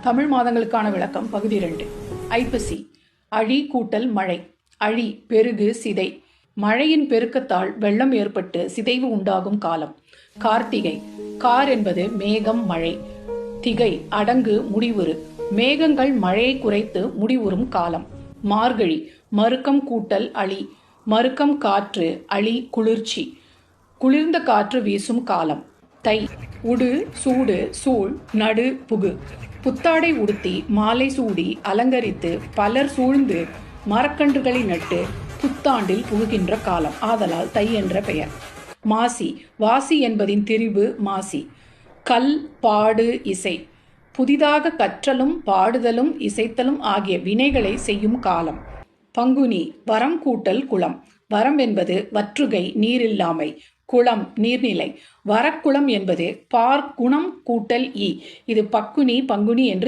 தமிழ் மாதங்களுக்கான விளக்கம் பகுதி 2. ஐப்பசி அழி கூட்டல் மழை. அழி பெருகு சிதை. மழையின் பெருக்கத்தால் வெள்ளம் ஏற்பட்டு சிதைவு உண்டாகும் காலம். கார்த்திகை கார் என்பது மேகம் மழை. திகை அடங்கு முடிவுறு. மேகங்கள் மழையை குறைத்து முடிவுறும் காலம். மார்கழி மருக்கம் கூட்டல் அழி. மருக்கம் காற்று, அழி குளிர்ச்சி. குளிர்ந்த காற்று வீசும் காலம். தை உடு சூடு சூழ் நடு புகு. புத்தாடை உடுத்தி மாலை சூடி அலங்கரித்து பலர் சூழ்ந்து மரக்கன்றுகளை நட்டு புத்தாண்டில் புகுகின்ற காலம். ஆதலால் தை என்ற பெயர். மாசி வாசி என்பதின் திரிபு மாசி. கல் பாடு இசை. புதிதாக கற்றலும் பாடுதலும் இசைத்தலும் ஆகிய வினைகளை செய்யும் காலம். பங்குனி வரம் கூட்டல் குளம். வரம் என்பது வற்றுகை நீரில்லாமை. குளம் நீர்நிலை. வரக்குளம் என்பது பார்க்குணம் கூட்டல் ஈ. இது பங்குனி என்று